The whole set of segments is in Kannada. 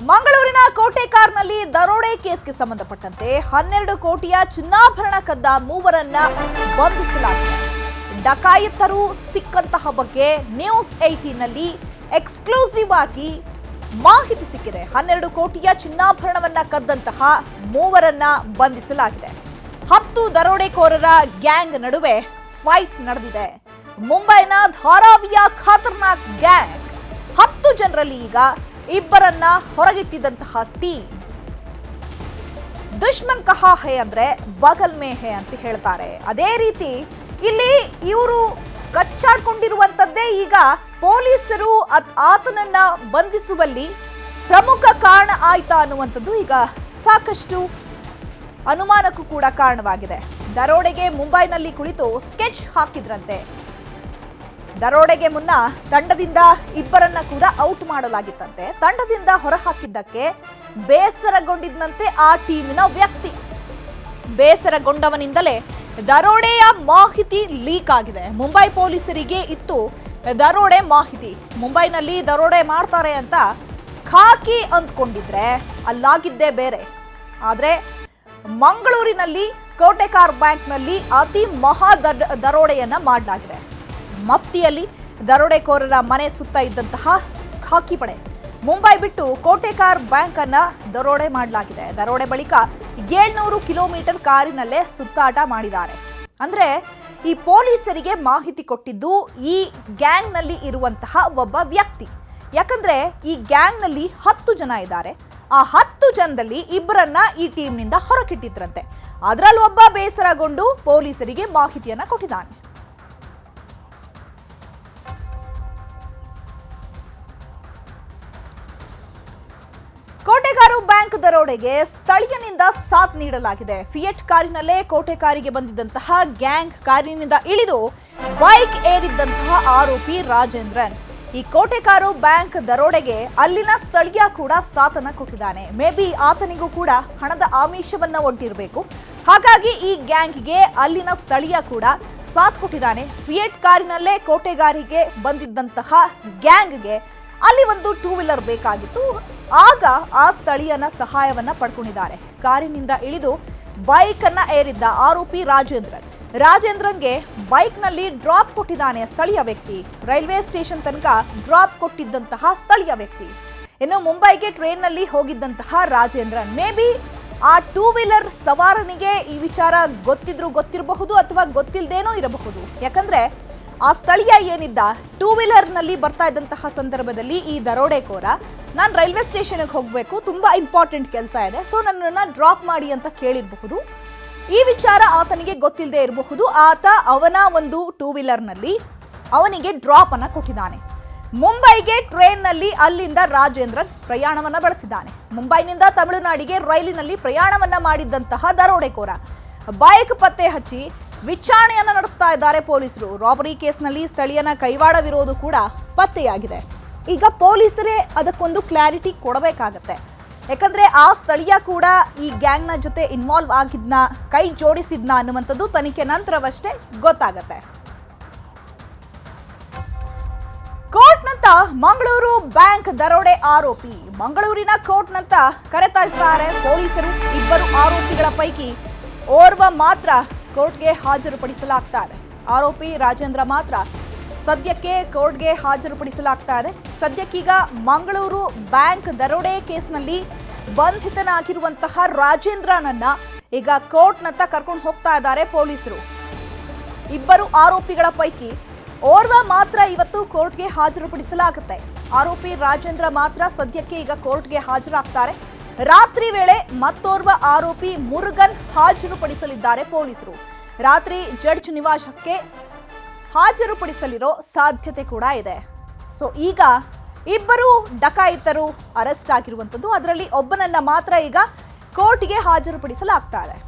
ಮಂಗಳೂರಿನ ಕೋಟೆಕಾರ್ನಲ್ಲಿ ದರೋಡೆ ಕೇಸ್ಗೆ ಸಂಬಂಧಪಟ್ಟಂತೆ 12 ಕೋಟಿಯ ಚಿನ್ನಾಭರಣ ಕದ್ದ ಮೂವರನ್ನ ಬಂಧಿಸಲಾಗಿದೆ. ಡಕಾಯಿತರು ಸಿಕ್ಕಂತಹ ಬಗ್ಗೆ ನ್ಯೂಸ್ 18 ನಲ್ಲಿ ಎಕ್ಸ್ಕ್ಲೂಸಿವ್ ಆಗಿ ಮಾಹಿತಿ ಸಿಕ್ಕಿದೆ. 12 ಕೋಟಿಯ ಚಿನ್ನಾಭರಣವನ್ನ ಕದ್ದಂತಹ ಮೂವರನ್ನ ಬಂಧಿಸಲಾಗಿದೆ. 10 ದರೋಡೆಕೋರರ ಗ್ಯಾಂಗ್ ನಡುವೆ ಫೈಟ್ ನಡೆದಿದೆ. ಮುಂಬೈನ ಧಾರಾವಿಯ ಖತರ್ನಾಕ್ ಗ್ಯಾಂಗ್ 10 ಜನರಲ್ಲಿ ಈಗ ಇಬ್ಬರನ್ನ ಹೊರಗಿಟ್ಟಿದ್ದಂತಹ ಟೀಮ್. ದುಶ್ಮನ್ ಕಹಾ ಹೇ ಅಂದ್ರೆ ಬಗಲ್ ಮೇ ಹೇ ಅಂತ ಹೇಳ್ತಾರೆ. ಅದೇ ರೀತಿ ಇಲ್ಲಿ ಇವರು ಕಚ್ಚಾಡ್ಕೊಂಡಿರುವಂತದ್ದೇ ಈಗ ಪೊಲೀಸರು ಆತನನ್ನ ಬಂಧಿಸುವಲ್ಲಿ ಪ್ರಮುಖ ಕಾರಣ ಆಯ್ತಾ ಅನ್ನುವಂಥದ್ದು ಈಗ ಸಾಕಷ್ಟು ಅನುಮಾನಕ್ಕೂ ಕೂಡ ಕಾರಣವಾಗಿದೆ. ದರೋಡೆಗೆ ಮುಂಬೈನಲ್ಲಿ ಕುಳಿತು ಸ್ಕೆಚ್ ಹಾಕಿದ್ರಂತೆ. ದರೋಡೆಗೆ ಮುನ್ನ ತಂಡದಿಂದ ಇಬ್ಬರನ್ನ ಕೂಡ ಔಟ್ ಮಾಡಲಾಗಿತ್ತಂತೆ. ತಂಡದಿಂದ ಹೊರಹಾಕಿದ್ದಕ್ಕೆ ಬೇಸರಗೊಂಡಿದ್ದಂತೆ ಆ ಟೀಮಿನ ವ್ಯಕ್ತಿ. ಬೇಸರಗೊಂಡವನಿಂದಲೇ ದರೋಡೆಯ ಮಾಹಿತಿ ಲೀಕ್ ಆಗಿದೆ. ಮುಂಬೈ ಪೊಲೀಸರಿಗೆ ಇತ್ತು ದರೋಡೆ ಮಾಹಿತಿ. ಮುಂಬೈನಲ್ಲಿ ದರೋಡೆ ಮಾಡ್ತಾರೆ ಅಂತ ಖಾಕಿ ಅಂದ್ಕೊಂಡಿದ್ರೆ ಅಲ್ಲಾಗಿದ್ದೇ ಬೇರೆ. ಆದ್ರೆ ಮಂಗಳೂರಿನಲ್ಲಿ ಕೋಟೆಕಾರ್ ಬ್ಯಾಂಕ್ನಲ್ಲಿ ಅತಿ ಮಹಾ ದರೋಡೆಯನ್ನ ಮಾಡಲಾಗಿದೆ. ಮಫ್ತಿಯಲ್ಲಿ ದರೋಡೆಕೋರರ ಮನೆ ಸುತ್ತ ಇದ್ದಂತಹ ಖಾಕಿ ಪಡೆ ಮುಂಬೈ ಬಿಟ್ಟು ಕೋಟೆಕಾರ್ ಬ್ಯಾಂಕ್ ಅನ್ನ ದರೋಡೆ ಮಾಡಲಾಗಿದೆ. ದರೋಡೆ ಬಳಿಕ 700 ಕಿಲೋಮೀಟರ್ ಕಾರಿನಲ್ಲೇ ಸುತ್ತಾಟ ಮಾಡಿದ್ದಾರೆ. ಅಂದ್ರೆ ಈ ಪೊಲೀಸರಿಗೆ ಮಾಹಿತಿ ಕೊಟ್ಟಿದ್ದು ಈ ಗ್ಯಾಂಗ್ ನಲ್ಲಿ ಇರುವಂತಹ ಒಬ್ಬ ವ್ಯಕ್ತಿ. ಯಾಕಂದ್ರೆ ಈ ಗ್ಯಾಂಗ್ ನಲ್ಲಿ 10 ಜನ ಇದ್ದಾರೆ. ಆ 10 ಜನದಲ್ಲಿ ಇಬ್ಬರನ್ನ ಈ ಟೀಮ್ನಿಂದ ಹೊರಗಿಟ್ಟಿದ್ರಂತೆ. ಅದರಲ್ಲಿ ಒಬ್ಬ ಬೇಸರಗೊಂಡು ಪೊಲೀಸರಿಗೆ ಮಾಹಿತಿಯನ್ನ ಕೊಟ್ಟಿದ್ದಾನೆ. ಕೋಟೆಕಾರು ಬ್ಯಾಂಕ್ ದರೋಡೆಗೆ ಸ್ಥಳೀಯನಿಂದ ಸಾಥ್ ನೀಡಲಾಗಿದೆ. ಫಿಯೆಟ್ ಕಾರಿನಲ್ಲೇ ಕೋಟೆಕಾರಿಗೆ ಬಂದಿದ್ದಂತಹ ಗ್ಯಾಂಗ್ ಕಾರಿನಿಂದ ಇಳಿದು ಬೈಕ್ ಏರಿದ್ದಂತಹ ಆರೋಪಿ ರಾಜೇಂದ್ರನ್. ಈ ಕೋಟೆಕಾರು ಬ್ಯಾಂಕ್ ದರೋಡೆಗೆ ಅಲ್ಲಿನ ಸ್ಥಳೀಯ ಕೂಡ ಸಾಥನ್ನ ಕೊಟ್ಟಿದ್ದಾನೆ. ಮೇ ಬಿ ಆತನಿಗೂ ಕೂಡ ಹಣದ ಆಮಿಷವನ್ನ ಒಡ್ಡಿರಬೇಕು. ಹಾಗಾಗಿ ಈ ಗ್ಯಾಂಗ್ಗೆ ಅಲ್ಲಿನ ಸ್ಥಳೀಯ ಕೂಡ ಸಾಥ್ ಕೊಟ್ಟಿದ್ದಾನೆ. ಫಿಯೆಟ್ ಕಾರಿನಲ್ಲೇ ಕೋಟೆಗಾರಿಗೆ ಬಂದಿದ್ದಂತಹ ಗ್ಯಾಂಗ್ಗೆ ಅಲ್ಲಿ ಒಂದು 2 ವೀಲರ್ ಬೇಕಾಗಿತ್ತು. ಆಗ ಆ ಸ್ಥಳೀಯನ ಸಹಾಯವನ್ನ ಪಡ್ಕೊಂಡಿದ್ದಾರೆ. ಕಾರಿನಿಂದ ಇಳಿದು ಬೈಕ್ ಅನ್ನ ಏರಿದ್ದ ಆರೋಪಿ ರಾಜೇಂದ್ರನ್ಗೆ ಬೈಕ್ ನಲ್ಲಿ ಡ್ರಾಪ್ ಕೊಟ್ಟಿದ್ದಾನೆ ಸ್ಥಳೀಯ ವ್ಯಕ್ತಿ. ರೈಲ್ವೆ ಸ್ಟೇಷನ್ ತನಕ ಡ್ರಾಪ್ ಕೊಟ್ಟಿದ್ದಂತಹ ಸ್ಥಳೀಯ ವ್ಯಕ್ತಿ. ಇನ್ನು ಮುಂಬೈಗೆ ಟ್ರೈನ್ ನಲ್ಲಿ ಹೋಗಿದ್ದಂತಹ ರಾಜೇಂದ್ರನ್ ಮೇ ಬಿ ಆ 2 ವೀಲರ್ ಸವಾರನಿಗೆ ಈ ವಿಚಾರ ಗೊತ್ತಿರಬಹುದು ಅಥವಾ ಗೊತ್ತಿಲ್ಲದೇನೋ ಇರಬಹುದು. ಯಾಕಂದ್ರೆ ಆ ಸ್ಥಳೀಯ ಏನಿದ್ದ 2 ವೀಲರ್ ನಲ್ಲಿ ಬರ್ತಾ ಇದ್ದಂತಹ ಸಂದರ್ಭದಲ್ಲಿ ಈ ದರೋಡೆಕೋರ ನಾನು ರೈಲ್ವೆ ಸ್ಟೇಷನ್ಗೆ ಹೋಗಬೇಕು, ತುಂಬಾ ಇಂಪಾರ್ಟೆಂಟ್ ಕೆಲಸ ಇದೆ, ಸೊ ನನ್ನನ್ನು ಡ್ರಾಪ್ ಮಾಡಿ ಅಂತ ಕೇಳಿರಬಹುದು. ಈ ವಿಚಾರ ಆತನಿಗೆ ಗೊತ್ತಿಲ್ಲದೆ ಇರಬಹುದು. ಆತ ಅವನ ಒಂದು 2 ವೀಲರ್ ನಲ್ಲಿ ಅವನಿಗೆ ಡ್ರಾಪ್ ಅನ್ನ ಕೊಟ್ಟಿದ್ದಾನೆ. ಮುಂಬೈಗೆ ಟ್ರೈನ್ ನಲ್ಲಿ ಅಲ್ಲಿಂದ ರಾಜೇಂದ್ರನ್ ಪ್ರಯಾಣವನ್ನ ಬೆಳೆಸಿದ್ದಾನೆ. ಮುಂಬೈನಿಂದ ತಮಿಳುನಾಡಿಗೆ ರೈಲಿನಲ್ಲಿ ಪ್ರಯಾಣವನ್ನ ಮಾಡಿದ್ದಂತಹ ದರೋಡೆಕೋರ ಬೈಕ್ ಪತ್ತೆ ಹಚ್ಚಿ ವಿಚಾರಣೆಯನ್ನ ನಡೆಸ್ತಾ ಇದ್ದಾರೆ ಪೊಲೀಸರು. ರಾಬರಿ ಕೇಸ್ನಲ್ಲಿ ಸ್ಥಳೀಯನ ಕೈವಾಡವಿರೋದು ಕೂಡ ಪತ್ತೆಯಾಗಿದೆ. ಈಗ ಪೊಲೀಸರೇ ಅದಕ್ಕೊಂದು ಕ್ಲಾರಿಟಿ ಕೊಡಬೇಕಾಗತ್ತೆ. ಯಾಕಂದ್ರೆ ಆ ಸ್ಥಳೀಯ ಕೂಡ ಈ ಗ್ಯಾಂಗ್ನ ಜೊತೆ ಇನ್ವಾಲ್ವ್ ಆಗಿದ್ನ, ಕೈ ಜೋಡಿಸಿದ್ನ ಅನ್ನುವಂಥದ್ದು ತನಿಖೆ ನಂತರವಷ್ಟೇ ಗೊತ್ತಾಗತ್ತೆ. ಕೋರ್ಟ್ನಂತ ಮಂಗಳೂರು ಬ್ಯಾಂಕ್ ದರೋಡೆ ಆರೋಪಿ ಮಂಗಳೂರಿನ ಕೋರ್ಟ್ನಂತ ಕರೆತರ್ತಾರೆ ಪೊಲೀಸರು. ಇಬ್ಬರು ಆರೋಪಿಗಳ ಪೈಕಿ ಓರ್ವ ಮಾತ್ರ ಕೋರ್ಟ್ಗೆ ಹಾಜರುಪಡಿಸಲಾಗ್ತಾ ಇದೆ. ಆರೋಪಿ ರಾಜೇಂದ್ರ ಮಾತ್ರ ಸದ್ಯಕ್ಕೆ ಕೋರ್ಟ್ಗೆ ಹಾಜರುಪಡಿಸಲಾಗ್ತಾ ಇದೆ. ಸದ್ಯಕ್ಕೀಗ ಮಂಗಳೂರು ಬ್ಯಾಂಕ್ ದರೋಡೆ ಕೇಸ್ನಲ್ಲಿ ಬಂಧಿತನಾಗಿರುವಂತಹ ರಾಜೇಂದ್ರನನ್ನ ಈಗ ಕೋರ್ಟ್ನತ್ತ ಕರ್ಕೊಂಡು ಹೋಗ್ತಾ ಇದ್ದಾರೆ ಪೊಲೀಸರು. ಇಬ್ಬರು ಆರೋಪಿಗಳ ಪೈಕಿ ಓರ್ವ ಮಾತ್ರ ಇವತ್ತು ಕೋರ್ಟ್ಗೆ ಹಾಜರುಪಡಿಸಲಾಗುತ್ತೆ. ಆರೋಪಿ ರಾಜೇಂದ್ರ ಮಾತ್ರ ಸದ್ಯಕ್ಕೆ ಈಗ ಕೋರ್ಟ್ಗೆ ಹಾಜರಾಗ್ತಾರೆ. ರಾತ್ರಿ ವೇಳೆ ಮತ್ತೋರ್ವ ಆರೋಪಿ ಮುರುಗನ್ ಹಾಜರುಪಡಿಸಲಿದ್ದಾರೆ ಪೊಲೀಸರು. ರಾತ್ರಿ ಜಡ್ಜ್ ನಿವಾಸಕ್ಕೆ ಹಾಜರುಪಡಿಸಲಿರೋ ಸಾಧ್ಯತೆ ಕೂಡ ಇದೆ. ಸೊ ಈಗ ಇಬ್ಬರು ಡಕಾಯಿತರು ಅರೆಸ್ಟ್ ಆಗಿರುವಂಥದ್ದು. ಅದರಲ್ಲಿ ಒಬ್ಬನನ್ನ ಮಾತ್ರ ಈಗ ಕೋರ್ಟ್ಗೆ ಹಾಜರುಪಡಿಸಲಾಗ್ತಾ ಇದೆ.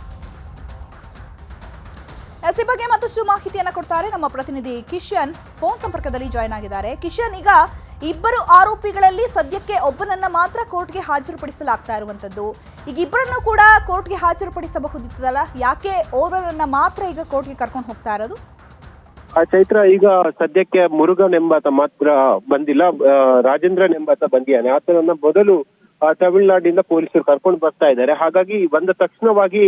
ಈ ಬಗ್ಗೆ ಮತ್ತಷ್ಟು ಮಾಹಿತಿಯನ್ನು ಕೊಡ್ತಾರೆ ನಮ್ಮ ಪ್ರತಿನಿಧಿ ಕಿಶನ್. ಫೋನ್ ಸಂಪರ್ಕದಲ್ಲಿ ಜಾಯ್ನ್ ಆಗಿದ್ದಾರೆ. ಕಿಶನ್, ಈಗ ಇಬ್ಬರು ಆರೋಪಿಗಳಲ್ಲಿ ಸದ್ಯಕ್ಕೆ ಒಬ್ಬನನ್ನ ಮಾತ್ರ ಕೋರ್ಟ್ಗೆ ಹಾಜರುಪಡಿಸಲಾಗ್ತಾ ಇರುವಂತದ್ದು. ಈಗ ಇಬ್ಬರನ್ನು ಕೂಡ ಕೋರ್ಟ್ಗೆ ಹಾಜರುಪಡಿಸಬಹುದಿತ್ತಲ್ಲ, ಯಾಕೆ ಓರ್ವರನ್ನ ಮಾತ್ರ ಈಗ ಕೋರ್ಟ್ಗೆ ಕರ್ಕೊಂಡು ಹೋಗ್ತಾ ಇರೋದು? ಚೈತ್ರ, ಈಗ ಸದ್ಯಕ್ಕೆ ಮುರುಗನ್ ಎಂಬಾತ ಮಾತ್ರ ಬಂದಿಲ್ಲ, ರಾಜೇಂದ್ರನ್ ಎಂಬಾತ ಬಂದಿಯಾನೆ. ಆತನನ್ನ ಮೊದಲು ತಮಿಳುನಾಡಿನಿಂದ ಪೊಲೀಸರು ಕರ್ಕೊಂಡು ಬರ್ತಾ ಇದ್ದಾರೆ. ಹಾಗಾಗಿ ಬಂದ ತಕ್ಷಣವಾಗಿ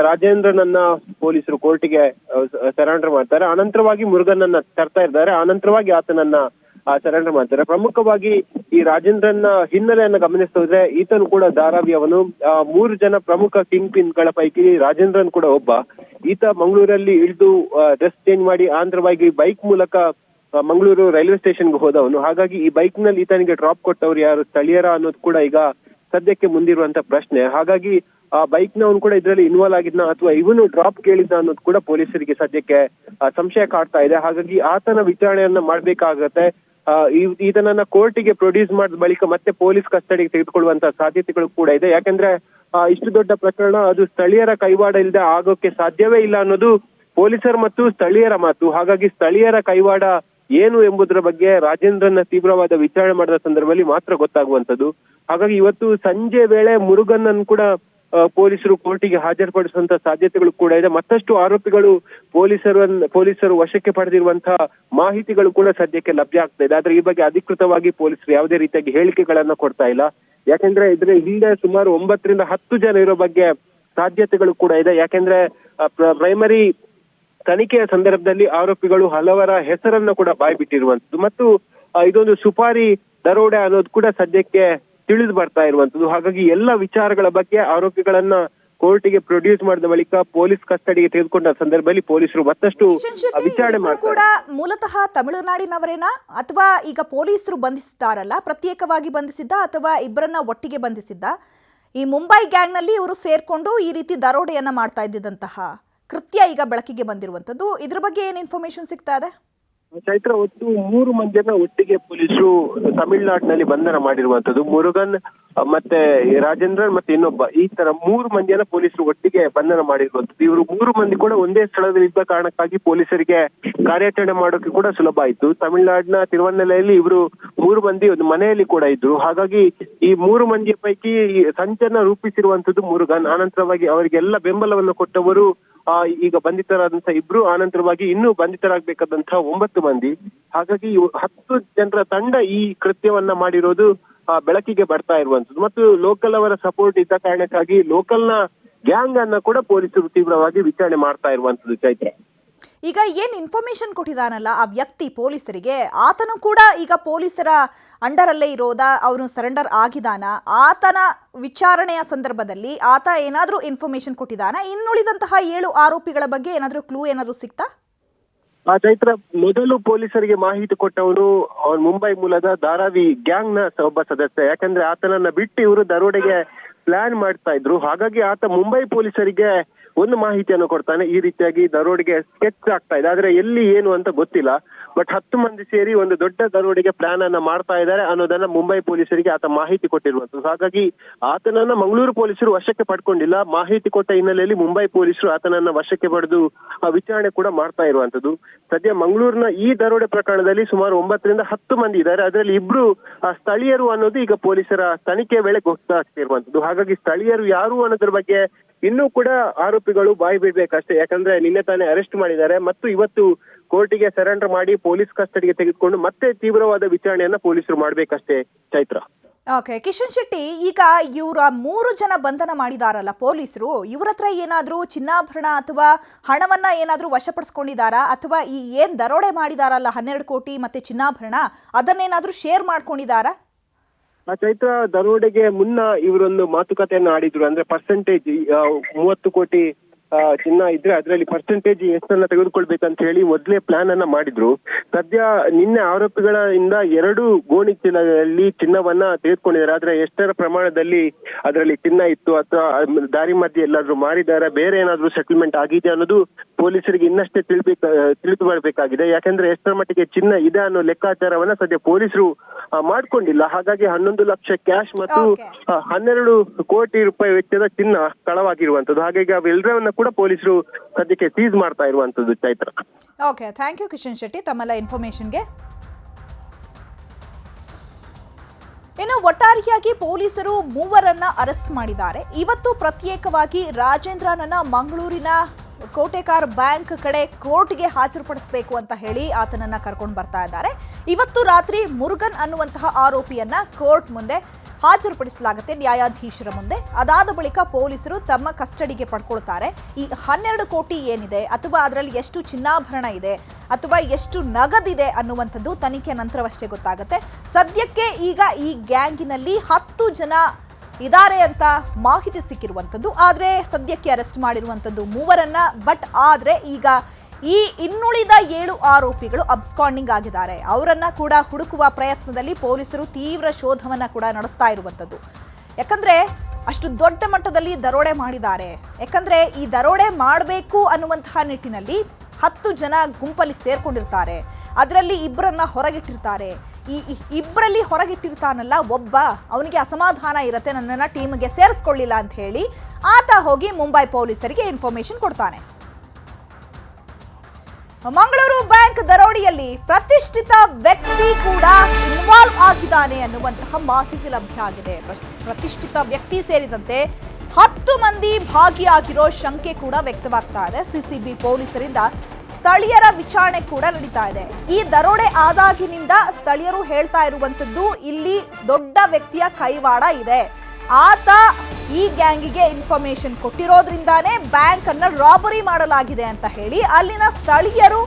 ರಾಜೇಂದ್ರನನ್ನ ಪೊಲೀಸರು ಕೋರ್ಟಿಗೆ ಸರೆಂಡರ್ ಮಾಡ್ತಾರೆ. ಅನಂತರವಾಗಿ ಮುರುಗನ್ನನ್ನ ತರ್ತಾ ಇದ್ದಾರೆ. ಅನಂತರವಾಗಿ ಆತನನ್ನ ಸರೆಂಡರ್ ಮಾಡ್ತಾರೆ. ಪ್ರಮುಖವಾಗಿ ಈ ರಾಜೇಂದ್ರನ ಹಿನ್ನೆಲೆಯನ್ನ ಗಮನಿಸಿದ್ರೆ ಈತನು ಕೂಡ ಧಾರಾವಿಯವನು. 3 ಜನ ಪ್ರಮುಖ ಕಿಂಗ್ ಪಿನ್ಗಳ ಪೈಕಿ ರಾಜೇಂದ್ರನ್ ಕೂಡ ಒಬ್ಬ. ಈತ ಮಂಗಳೂರಲ್ಲಿ ಇಳಿದು ಡ್ರೆಸ್ ಚೇಂಜ್ ಮಾಡಿ ಆಂಧ್ರವಾಗಿ ಬೈಕ್ ಮೂಲಕ ಮಂಗಳೂರು ರೈಲ್ವೆ ಸ್ಟೇಷನ್ಗೆ ಹೋದವನು. ಹಾಗಾಗಿ ಈ ಬೈಕ್ ನಲ್ಲಿ ಈತನಿಗೆ ಡ್ರಾಪ್ ಕೊಟ್ಟವ್ರು ಯಾರು, ಸ್ಥಳೀಯರ ಅನ್ನೋದು ಕೂಡ ಈಗ ಸದ್ಯಕ್ಕೆ ಮುಂದಿರುವಂತ ಪ್ರಶ್ನೆ. ಹಾಗಾಗಿ ಆ ಬೈಕ್ ನವನು ಕೂಡ ಇದರಲ್ಲಿ ಇನ್ವಾಲ್ವ್ ಆಗಿದ್ನ ಅಥವಾ ಇವನು ಡ್ರಾಪ್ ಕೇಳಿದ್ನ ಅನ್ನೋದು ಕೂಡ ಪೊಲೀಸರಿಗೆ ಸದ್ಯಕ್ಕೆ ಸಂಶಯ ಕಾಡ್ತಾ ಇದೆ. ಹಾಗಾಗಿ ಆತನ ವಿಚಾರಣೆಯನ್ನ ಮಾಡ್ಬೇಕಾಗತ್ತೆ. ಈತನನ್ನ ಕೋರ್ಟಿಗೆ ಪ್ರೊಡ್ಯೂಸ್ ಮಾಡಿದ ಬಳಿಕ ಮತ್ತೆ ಪೊಲೀಸ್ ಕಸ್ಟಡಿಗೆ ತೆಗೆದುಕೊಳ್ಳುವಂತ ಸಾಧ್ಯತೆಗಳು ಕೂಡ ಇದೆ. ಯಾಕಂದ್ರೆ ಇಷ್ಟು ದೊಡ್ಡ ಪ್ರಕರಣ ಅದು ಸ್ಥಳೀಯರ ಕೈವಾಡ ಇಲ್ಲದೆ ಆಗೋಕೆ ಸಾಧ್ಯವೇ ಇಲ್ಲ ಅನ್ನೋದು ಪೊಲೀಸರ ಮತ್ತು ಸ್ಥಳೀಯರ ಮಾತು. ಹಾಗಾಗಿ ಸ್ಥಳೀಯರ ಕೈವಾಡ ಏನು ಎಂಬುದರ ಬಗ್ಗೆ ರಾಜೇಂದ್ರನ ತೀವ್ರವಾದ ವಿಚಾರಣೆ ಮಾಡಿದ ಸಂದರ್ಭದಲ್ಲಿ ಮಾತ್ರ ಗೊತ್ತಾಗುವಂತದ್ದು. ಹಾಗಾಗಿ ಇವತ್ತು ಸಂಜೆ ವೇಳೆ ಮುರುಗನ್ನನ್ ಕೂಡ ಪೊಲೀಸರು ಕೋರ್ಟಿಗೆ ಹಾಜರುಪಡಿಸುವಂತ ಸಾಧ್ಯತೆಗಳು ಕೂಡ ಇದೆ. ಮತ್ತಷ್ಟು ಆರೋಪಿಗಳು ಪೊಲೀಸರು ವಶಕ್ಕೆ ಪಡೆದಿರುವಂತಹ ಮಾಹಿತಿಗಳು ಕೂಡ ಸದ್ಯಕ್ಕೆ ಲಭ್ಯ ಆಗ್ತಾ ಇದೆ. ಆದ್ರೆ ಈ ಬಗ್ಗೆ ಅಧಿಕೃತವಾಗಿ ಪೊಲೀಸರು ಯಾವುದೇ ರೀತಿಯಾಗಿ ಹೇಳಿಕೆಗಳನ್ನ ಕೊಡ್ತಾ ಇಲ್ಲ. ಯಾಕೆಂದ್ರೆ ಇದ್ರ ಹಿಂದೆ ಸುಮಾರು 9 ರಿಂದ 10 ಜನ ಇರೋ ಬಗ್ಗೆ ಸಾಧ್ಯತೆಗಳು ಕೂಡ ಇದೆ. ಯಾಕೆಂದ್ರೆ ಪ್ರೈಮರಿ ತನಿಖೆಯ ಸಂದರ್ಭದಲ್ಲಿ ಆರೋಪಿಗಳು ಹಲವರ ಹೆಸರನ್ನ ಕೂಡ ಬಾಯ್ಬಿಟ್ಟಿರುವಂತದ್ದು ಮತ್ತು ಇದೊಂದು ಸುಪಾರಿ ದರೋಡೆ ಅನ್ನೋದು ಕೂಡ ಸದ್ಯಕ್ಕೆ ತಿಳಿದು ಬರ್ತಾ ಇರುವಂತದ್ದು. ಹಾಗಾಗಿ ಎಲ್ಲ ವಿಚಾರಗಳ ಬಗ್ಗೆ ಆರೋಪಿಗಳನ್ನ ಕೋರ್ಟಿಗೆ ಪ್ರೊಡ್ಯೂಸ್ ಮಾಡಿದ ಬಳಿಕ ಪೊಲೀಸ್ ಕಸ್ಟಡಿಗೆ ತೆಗೆದುಕೊಂಡ ಸಂದರ್ಭದಲ್ಲಿ ಪೊಲೀಸರು ಮತ್ತಷ್ಟು ವಿಚಾರಣೆ ಮಾಡ್ತಾರೆ. ಕೂಡ ಮೂಲತಃ ತಮಿಳುನಾಡಿನವರೇನಾ ಅಥವಾ ಈಗ ಪೊಲೀಸರು ಬಂಧಿಸಿದ್ದಾರಲ್ಲ ಪ್ರತ್ಯೇಕವಾಗಿ ಬಂಧಿಸಿದ್ದ ಅಥವಾ ಇಬ್ಬರನ್ನ ಒಟ್ಟಿಗೆ ಬಂಧಿಸಿದ್ದ? ಈ ಮುಂಬೈ ಗ್ಯಾಂಗ್ ನಲ್ಲಿ ಇವರು ಸೇರ್ಕೊಂಡು ಈ ರೀತಿ ದರೋಡೆಯನ್ನ ಮಾಡ್ತಾ ಇದ್ದಿದ್ದಂತಹ ಕೃತ್ಯ ಈಗ ಬೆಳಕಿಗೆ ಬಂದಿರುವಂತದ್ದು. ಇದ್ರ ಬಗ್ಗೆ ಏನ್ ಇನ್ಫಾರ್ಮೇಶನ್ ಸಿಗ್ತಾ ಇದೆ? ಚೈತ್ರ, ಒಟ್ಟು 3 ಮಂದಿಯನ್ನ ಒಟ್ಟಿಗೆ ಪೊಲೀಸರು ತಮಿಳುನಾಡಿನಲ್ಲಿ ಬಂಧನ ಮಾಡಿರುವಂತದ್ದು. ಮುರುಗನ್ ಮತ್ತೆ ರಾಜೇಂದ್ರನ್ ಮತ್ತೆ ಇನ್ನೊಬ್ಬ, ಈ ತರ 3 ಮಂದಿಯನ್ನ ಪೊಲೀಸರು ಒಟ್ಟಿಗೆ ಬಂಧನ ಮಾಡಿರುವಂತದ್ದು. ಇವರು 3 ಮಂದಿ ಕೂಡ ಒಂದೇ ಸ್ಥಳದಲ್ಲಿ ಇದ್ದ ಕಾರಣಕ್ಕಾಗಿ ಪೊಲೀಸರಿಗೆ ಕಾರ್ಯಾಚರಣೆ ಮಾಡೋಕೆ ಕೂಡ ಸುಲಭ ಆಯ್ತು. ತಮಿಳುನಾಡಿನ ತಿರುವಣ್ಣಲೆಯಲ್ಲಿ ಇವರು 3 ಮಂದಿ ಒಂದು ಮನೆಯಲ್ಲಿ ಕೂಡ ಇದ್ರು. ಹಾಗಾಗಿ ಈ 3 ಮಂದಿಯ ಪೈಕಿ ಸಂಚನ್ನ ರೂಪಿಸಿರುವಂತದ್ದು ಮುರುಗನ್. ಆನಂತರವಾಗಿ ಅವರಿಗೆಲ್ಲ ಬೆಂಬಲವನ್ನು ಕೊಟ್ಟವರು ಈಗ ಬಂಧಿತರಾದಂತಹ 2, ಆನಂತರವಾಗಿ ಇನ್ನೂ ಬಂಧಿತರಾಗಬೇಕಾದಂತಹ 9 ಮಂದಿ. ಹಾಗಾಗಿ 10 ಜನರ ತಂಡ ಈ ಕೃತ್ಯವನ್ನ ಮಾಡಿರೋದು ಬೆಳಕಿಗೆ ಬರ್ತಾ ಇರುವಂತದ್ದು. ಮತ್ತು ಲೋಕಲ್ ಅವರ ಸಪೋರ್ಟ್ ಇದ್ದ ಕಾರಣಕ್ಕಾಗಿ ಲೋಕಲ್ ನ ಗ್ಯಾಂಗ್ ಅನ್ನ ಕೂಡ ಪೊಲೀಸರು ತೀವ್ರವಾಗಿ ವಿಚಾರಣೆ ಮಾಡ್ತಾ ಇರುವಂತದ್ದು. ಚೈತ್ರ, ಈಗ ಏನ್ ಇನ್ಫಾರ್ಮೇಶನ್ ಕೊಟ್ಟಿದಾನಲ್ಲ ಆ ವ್ಯಕ್ತಿ ಪೊಲೀಸರಿಗೆ, ಆತನು ಕೂಡ ಈಗ ಪೊಲೀಸರ ಅಂಡರಲ್ಲೇ ಇರೋದಾ, ಅವನು ಸರೆಂಡರ್ ಆಗಿದಾನ? ಆತನ ವಿಚಾರಣೆಯ ಸಂದರ್ಭದಲ್ಲಿ ಆತ ಏನಾದ್ರೂ ಇನ್ಫಾರ್ಮೇಶನ್ ಕೊಟ್ಟಿದಾನ? ಇನ್ನುಳಿದಂತಹ 7 ಆರೋಪಿಗಳ ಬಗ್ಗೆ ಏನಾದ್ರೂ ಕ್ಲೂ ಏನಾದ್ರೂ ಸಿಕ್ತಾ? ಚೈತ್ರ, ಮೊದಲು ಪೊಲೀಸರಿಗೆ ಮಾಹಿತಿ ಕೊಟ್ಟವನು ಅವನು ಮುಂಬೈ ಮೂಲದ ಧಾರಾವಿ ಗ್ಯಾಂಗ್ ನ ಒಬ್ಬ ಸದಸ್ಯ. ಯಾಕಂದ್ರೆ ಆತನನ್ನ ಬಿಟ್ಟು ಇವರು ದರೋಡೆಗೆ ಪ್ಲಾನ್ ಮಾಡ್ತಾ ಇದ್ರು. ಹಾಗಾಗಿ ಆತ ಮುಂಬೈ ಪೊಲೀಸರಿಗೆ ಒಂದು ಮಾಹಿತಿಯನ್ನು ಕೊಡ್ತಾನೆ, ಈ ರೀತಿಯಾಗಿ ದರೋಡೆಗೆ ಸ್ಕೆಚ್ ಆಗ್ತಾ ಇದೆ, ಆದ್ರೆ ಎಲ್ಲಿ ಏನು ಅಂತ ಗೊತ್ತಿಲ್ಲ. ಬಟ್ 10 ಮಂದಿ ಸೇರಿ ಒಂದು ದೊಡ್ಡ ದರೋಡೆಗೆ ಪ್ಲಾನ್ ಅನ್ನ ಮಾಡ್ತಾ ಇದ್ದಾರೆ ಅನ್ನೋದನ್ನ ಮುಂಬೈ ಪೊಲೀಸರಿಗೆ ಆತ ಮಾಹಿತಿ ಕೊಟ್ಟಿರುವಂತದ್ದು. ಹಾಗಾಗಿ ಆತನನ್ನ ಮಂಗಳೂರು ಪೊಲೀಸರು ವಶಕ್ಕೆ ಪಡ್ಕೊಂಡಿಲ್ಲ. ಮಾಹಿತಿ ಕೊಟ್ಟ ಹಿನ್ನೆಲೆಯಲ್ಲಿ ಮುಂಬೈ ಪೊಲೀಸರು ಆತನನ್ನ ವಶಕ್ಕೆ ಪಡೆದು ವಿಚಾರಣೆ ಕೂಡ ಮಾಡ್ತಾ ಇರುವಂತದ್ದು. ಸದ್ಯ ಮಂಗಳೂರಿನ ಈ ದರೋಡೆ ಪ್ರಕರಣದಲ್ಲಿ ಸುಮಾರು 9 ರಿಂದ 10 ಮಂದಿ ಇದ್ದಾರೆ. ಅದರಲ್ಲಿ 2 ಸ್ಥಳೀಯರು ಅನ್ನೋದು ಈಗ ಪೊಲೀಸರ ತನಿಖೆ ವೇಳೆ ಗೊತ್ತಾಗ್ತಿರುವಂತದ್ದು. ಹಾಗಾಗಿ ಸ್ಥಳೀಯರು ಯಾರು ಅನ್ನೋದ್ರ ಬಗ್ಗೆ ಇನ್ನೂ ಕೂಡ ಆರೋಪಿಗಳು ಬಾಯಿ ಬಿಡ್ಬೇಕಷ್ಟೇ. ಯಾಕಂದ್ರೆ ನಿನ್ನೆ ತಾನೇ ಅರೆಸ್ಟ್ ಮಾಡಿದ್ದಾರೆ ಮತ್ತು ಇವತ್ತು ಕೋರ್ಟಿಗೆ ಸರೆಂಡರ್ ಮಾಡಿ ಪೊಲೀಸ್ ಕಸ್ಟಡಿಗೆ ತೆಗೆದುಕೊಂಡು ಮತ್ತೆ ತೀವ್ರವಾದ ವಿಚಾರಣೆಯನ್ನ ಪೊಲೀಸರು ಮಾಡ್ಬೇಕಷ್ಟೇ. ಚೈತ್ರ, ಓಕೆ. ಕಿಶನ್ ಶೆಟ್ಟಿ, ಈಗ ಇವರ 3 ಜನ ಬಂಧನ ಮಾಡಿದಾರಲ್ಲ ಪೊಲೀಸರು, ಇವ್ರ ಹತ್ರ ಏನಾದ್ರೂ ಚಿನ್ನಾಭರಣ ಅಥವಾ ಹಣವನ್ನ ಏನಾದ್ರೂ ವಶಪಡಿಸ್ಕೊಂಡಿದಾರಾ? ಅಥವಾ ಈ ಏನ್ ದರೋಡೆ ಮಾಡಿದಾರಲ್ಲ 12 ಕೋಟಿ ಮತ್ತೆ ಚಿನ್ನಾಭರಣ, ಅದನ್ನೇನಾದ್ರೂ ಶೇರ್ ಮಾಡ್ಕೊಂಡಿದಾರಾ? ಚೈತ್ರ, ದರೋಡೆಗೆ ಮುನ್ನ ಇವರೊಂದು ಮಾತುಕತೆಯನ್ನ ಆಡಿದ್ರು. ಅಂದ್ರೆ ಪರ್ಸೆಂಟೇಜ್ 30 ಕೋಟಿ ಚಿನ್ನ ಇದ್ರೆ ಅದರಲ್ಲಿ ಪರ್ಸೆಂಟೇಜ್ ಎಷ್ಟನ್ನ ತೆಗೆದುಕೊಳ್ಬೇಕಂತ ಹೇಳಿ ಮೊದಲೇ ಪ್ಲಾನ್ ಅನ್ನ ಮಾಡಿದ್ರು. ಸದ್ಯ ನಿನ್ನೆ ಆರೋಪಿಗಳಿಂದ 2 ಗೋಣಿ ಚೀಲಗಳಲ್ಲಿ ಚಿನ್ನವನ್ನ ತೆಗೆದುಕೊಂಡಿದ್ದಾರೆ. ಆದ್ರೆ ಎಷ್ಟರ ಪ್ರಮಾಣದಲ್ಲಿ ಅದರಲ್ಲಿ ಚಿನ್ನ ಇತ್ತು ಅಥವಾ ದಾರಿ ಮಧ್ಯೆ ಎಲ್ಲಾದ್ರೂ ಮಾರಿದಾರ, ಬೇರೆ ಏನಾದ್ರೂ ಸೆಟಲ್ಮೆಂಟ್ ಆಗಿದೆ ಅನ್ನೋದು ಪೊಲೀಸರಿಗೆ ಇನ್ನಷ್ಟೇ ತಿಳಿದು ಬರಬೇಕಾಗಿದೆ. ಯಾಕಂದ್ರೆ ಎಷ್ಟರ ಮಟ್ಟಿಗೆ ಚಿನ್ನ ಇದೆ ಅನ್ನೋ ಲೆಕ್ಕಾಚಾರವನ್ನ ಸದ್ಯ ಪೊಲೀಸರು ಮಾಡ್ಕೊಂಡಿಲ್ಲ. ಹಾಗಾಗಿ 11 ಲಕ್ಷ ಕ್ಯಾಶ್ ಮತ್ತು 12 ಕೋಟಿ ರೂಪಾಯಿ ವೆಚ್ಚದ ಚಿನ್ನ ಕಳವಾಗಿರುವಂತದ್ದು. ಹಾಗಾಗಿ ಅವೆಲ್ಲರನ್ನ ಕೂಡ ಪೊಲೀಸರು ಸದ್ಯಕ್ಕೆ ಸೀಸ್ ಮಾಡ್ತಾ ಇರುವಂತದ್ದು. Chaitra, okay, thank you Kishan Shetty ತಮ್ಮೆಲ್ಲ ಇನ್ಫಾರ್ಮೇಶನ್ಗೆ. ಇನ್ನು ಒಟ್ಟಾರೆಯಾಗಿ ಪೊಲೀಸರು 3 ಅರೆಸ್ಟ್ ಮಾಡಿದ್ದಾರೆ. ಇವತ್ತು ಪ್ರತ್ಯೇಕವಾಗಿ ರಾಜೇಂದ್ರನನ್ನ ಮಂಗಳೂರಿನ ಕೋಟೆಕಾರ್ ಬ್ಯಾಂಕ್ ಕಡೆ ಕೋರ್ಟ್ಗೆ ಹಾಜರುಪಡಿಸಬೇಕು ಅಂತ ಹೇಳಿ ಆತನನ್ನ ಕರ್ಕೊಂಡು ಬರ್ತಾ ಇದ್ದಾರೆ. ಇವತ್ತು ರಾತ್ರಿ ಮುರುಗನ್ ಅನ್ನುವಂತಹ ಆರೋಪಿಯನ್ನ ಕೋರ್ಟ್ ಮುಂದೆ ಹಾಜರುಪಡಿಸಲಾಗುತ್ತೆ ನ್ಯಾಯಾಧೀಶರ ಮುಂದೆ. ಅದಾದ ಬಳಿಕ ಪೊಲೀಸರು ತಮ್ಮ ಕಸ್ಟಡಿಗೆ ಪಡ್ಕೊಳ್ತಾರೆ. ಈ 12 ಕೋಟಿ ಏನಿದೆ ಅಥವಾ ಅದರಲ್ಲಿ ಎಷ್ಟು ಚಿನ್ನಾಭರಣ ಇದೆ ಅಥವಾ ಎಷ್ಟು ನಗದಿದೆ ಅನ್ನುವಂಥದ್ದು ತನಿಖೆ ನಂತರವಷ್ಟೇ ಗೊತ್ತಾಗುತ್ತೆ. ಸದ್ಯಕ್ಕೆ ಈಗ ಈ ಗ್ಯಾಂಗಿನಲ್ಲಿ 10 ಜನ ಇದ್ದಾರೆ ಅಂತ ಮಾಹಿತಿ ಸಿಕ್ಕಿರುವಂಥದ್ದು. ಆದರೆ ಸದ್ಯಕ್ಕೆ ಅರೆಸ್ಟ್ ಮಾಡಿರುವಂಥದ್ದು 3ರನ್ನ. ಬಟ್ ಆದರೆ ಈಗ ಈ ಇನ್ನುಳಿದ 7 ಆರೋಪಿಗಳು ಅಬ್ಸ್ಕಾಂಡಿಂಗ್ ಆಗಿದ್ದಾರೆ. ಅವರನ್ನ ಕೂಡ ಹುಡುಕುವ ಪ್ರಯತ್ನದಲ್ಲಿ ಪೊಲೀಸರು ತೀವ್ರ ಶೋಧವನ್ನ ಕೂಡ ನಡೆಸ್ತಾ ಇರುವಂಥದ್ದು. ಯಾಕಂದ್ರೆ ಅಷ್ಟು ದೊಡ್ಡ ಮಟ್ಟದಲ್ಲಿ ದರೋಡೆ ಮಾಡಿದ್ದಾರೆ. ಯಾಕಂದ್ರೆ ಈ ದರೋಡೆ ಮಾಡಬೇಕು ಅನ್ನುವಂತಹ ನಿಟ್ಟಿನಲ್ಲಿ 10 ಜನ ಗುಂಪಲ್ಲಿ ಸೇರ್ಕೊಂಡಿರ್ತಾರೆ. ಅದರಲ್ಲಿ 2ರನ್ನ ಹೊರಗಿಟ್ಟಿರ್ತಾರೆ. ಈ 2ರಲ್ಲಿ ಹೊರಗಿಟ್ಟಿರ್ತಾನಲ್ಲ ಒಬ್ಬ, ಅವನಿಗೆ ಅಸಮಾಧಾನ ಇರುತ್ತೆ, ನನ್ನನ್ನು ಟೀಮ್ಗೆ ಸೇರಿಸ್ಕೊಳ್ಳಿಲ್ಲ ಅಂತ ಹೇಳಿ ಆತ ಹೋಗಿ ಮುಂಬೈ ಪೊಲೀಸರಿಗೆ ಇನ್ಫಾರ್ಮೇಶನ್ ಕೊಡ್ತಾನೆ. ಮಂಗಳೂರು ಬ್ಯಾಂಕ್ ದರೋಡೆಯಲ್ಲಿ ಪ್ರತಿಷ್ಠಿತ ವ್ಯಕ್ತಿ ಕೂಡ ಇನ್ವಾಲ್ವ್ ಆಗಿದ್ದಾನೆ ಅನ್ನುವಂತಹ ಮಾಹಿತಿ ಲಭ್ಯ ಆಗಿದೆ. ಪ್ರತಿಷ್ಠಿತ ವ್ಯಕ್ತಿ ಸೇರಿದಂತೆ 10 ಮಂದಿ ಭಾಗಿಯಾಗಿರೋ ಶಂಕೆ ಕೂಡ ವ್ಯಕ್ತವಾಗ್ತಾ ಇದೆ. ಸಿಸಿಬಿ ಪೊಲೀಸರಿಂದ ಸ್ಥಳೀಯರ ವಿಚಾರಣೆ ಕೂಡ ನಡೀತಾ ಇದೆ. ಈ ದರೋಡೆ ಆದಾಗಿನಿಂದ ಸ್ಥಳೀಯರು ಹೇಳ್ತಾ ಇರುವಂತದ್ದು ಇಲ್ಲಿ ದೊಡ್ಡ ವ್ಯಕ್ತಿಯ ಕೈವಾಡ ಇದೆ. ಆತ ಈ ಗ್ಯಾಂಗಿಗೆ ಇನ್ಫಾರ್ಮೇಶನ್ ಕೊಟ್ಟಿರೋದ್ರಿಂದಾನೇ ಬ್ಯಾಂಕ್ ಅನ್ನ ರಾಬರಿ ಮಾಡಲಾಗಿದೆ ಅಂತ ಹೇಳಿ ಅಲ್ಲಿನ ಸ್ಥಳೀಯರು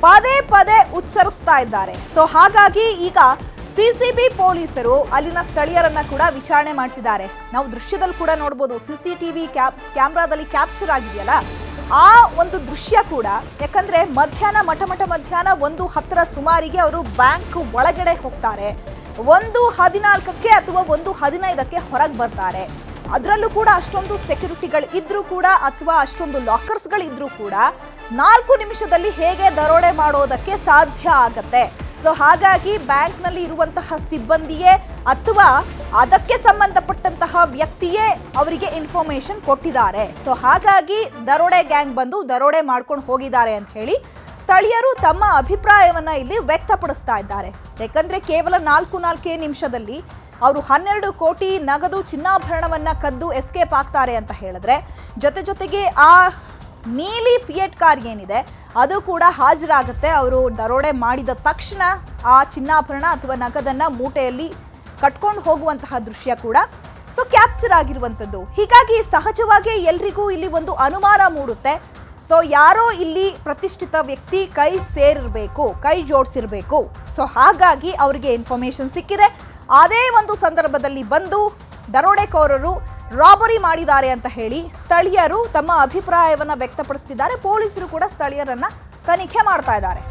ಪದೇ ಪದೇ ಉಚ್ಚರಿಸ್ತಾ ಇದ್ದಾರೆ. ಸೊ ಹಾಗಾಗಿ ಈಗ ಸಿಸಿಬಿ ಪೊಲೀಸರು ಅಲ್ಲಿನ ಸ್ಥಳೀಯರನ್ನ ಕೂಡ ವಿಚಾರಣೆ ಮಾಡ್ತಿದ್ದಾರೆ. ನಾವು ದೃಶ್ಯದಲ್ಲಿ ಕೂಡ ನೋಡಬಹುದು, ಸಿಸಿಟಿವಿ ಕ್ಯಾಮ್ರಾದಲ್ಲಿ ಕ್ಯಾಪ್ಚರ್ ಆಗಿದೆಯಲ್ಲ ಆ ಒಂದು ದೃಶ್ಯ ಕೂಡ. ಯಾಕಂದ್ರೆ ಮಧ್ಯಾಹ್ನ ಮಧ್ಯಾಹ್ನ 1:10 ಸುಮಾರಿಗೆ ಅವರು ಬ್ಯಾಂಕ್ ಒಳಗಡೆ ಹೋಗ್ತಾರೆ. 1:14 ಅಥವಾ 1:15 ಹೊರಗೆ ಬರ್ತಾರೆ. ಅದರಲ್ಲೂ ಕೂಡ ಅಷ್ಟೊಂದು ಸೆಕ್ಯೂರಿಟಿಗಳು ಇದ್ರೂ ಕೂಡ ಅಥವಾ ಅಷ್ಟೊಂದು ಲಾಕರ್ಸ್ಗಳು ಇದ್ರೂ ಕೂಡ 4 ನಿಮಿಷದಲ್ಲಿ ಹೇಗೆ ದರೋಡೆ ಮಾಡೋದಕ್ಕೆ ಸಾಧ್ಯ ಆಗತ್ತೆ? ಸೊ ಹಾಗಾಗಿ ಬ್ಯಾಂಕ್ನಲ್ಲಿ ಇರುವಂತಹ ಸಿಬ್ಬಂದಿಯೇ ಅಥವಾ ಅದಕ್ಕೆ ಸಂಬಂಧಪಟ್ಟಂತಹ ವ್ಯಕ್ತಿಯೇ ಅವರಿಗೆ ಇನ್ಫಾರ್ಮೇಶನ್ ಕೊಟ್ಟಿದ್ದಾರೆ. ಸೊ ಹಾಗಾಗಿ ದರೋಡೆ ಗ್ಯಾಂಗ್ ಬಂದು ದರೋಡೆ ಮಾಡ್ಕೊಂಡು ಹೋಗಿದ್ದಾರೆ ಅಂತ ಹೇಳಿ ಸ್ಥಳೀಯರು ತಮ್ಮ ಅಭಿಪ್ರಾಯವನ್ನ ಇಲ್ಲಿ ವ್ಯಕ್ತಪಡಿಸ್ತಾ ಇದ್ದಾರೆ. ಯಾಕಂದ್ರೆ ಕೇವಲ 4 ನಿಮಿಷದಲ್ಲಿ ಅವರು 12 ಕೋಟಿ ನಗದು ಚಿನ್ನಾಭರಣವನ್ನ ಕದ್ದು ಎಸ್ಕೇಪ್ ಆಗ್ತಾರೆ ಅಂತ ಹೇಳಿದ್ರೆ, ಜೊತೆಗೆ ಆ ನೀಲಿ ಫಿಯೆಟ್ ಕಾರ್ ಏನಿದೆ ಅದು ಕೂಡ ಹಾಜರಾಗುತ್ತೆ. ಅವರು ದರೋಡೆ ಮಾಡಿದ ತಕ್ಷಣ ಆ ಚಿನ್ನಾಭರಣ ಅಥವಾ ನಗದನ್ನ ಮೂಟೆಯಲ್ಲಿ ಕಟ್ಕೊಂಡು ಹೋಗುವಂತಹ ದೃಶ್ಯ ಕೂಡ ಸೊ ಕ್ಯಾಪ್ಚರ್ ಆಗಿರುವಂಥದ್ದು. ಹೀಗಾಗಿ ಸಹಜವಾಗಿ ಎಲ್ರಿಗೂ ಇಲ್ಲಿ ಒಂದು ಅನುಮಾನ ಮೂಡುತ್ತೆ. ಸೊ ಯಾರೋ ಇಲ್ಲಿ ಪ್ರತಿಷ್ಠಿತ ವ್ಯಕ್ತಿ ಕೈ ಸೇರಿರಬೇಕು, ಕೈ ಜೋಡಿಸಿರ್ಬೇಕು. ಸೊ ಹಾಗಾಗಿ ಅವರಿಗೆ ಇನ್ಫಾರ್ಮೇಶನ್ ಸಿಕ್ಕಿದೆ. ಅದೇ ಒಂದು ಸಂದರ್ಭದಲ್ಲಿ ಬಂದು ದರೋಡೆಕೋರರು ರಾಬರಿ ಮಾಡಿದ್ದಾರೆ ಅಂತ ಹೇಳಿ ಸ್ಥಳೀಯರು ತಮ್ಮ ಅಭಿಪ್ರಾಯವನ್ನ ವ್ಯಕ್ತಪಡಿಸ್ತಿದ್ದಾರೆ. ಪೊಲೀಸರು ಕೂಡ ಸ್ಥಳೀಯರನ್ನ ತನಿಖೆ ಮಾಡ್ತಾ ಇದ್ದಾರೆ.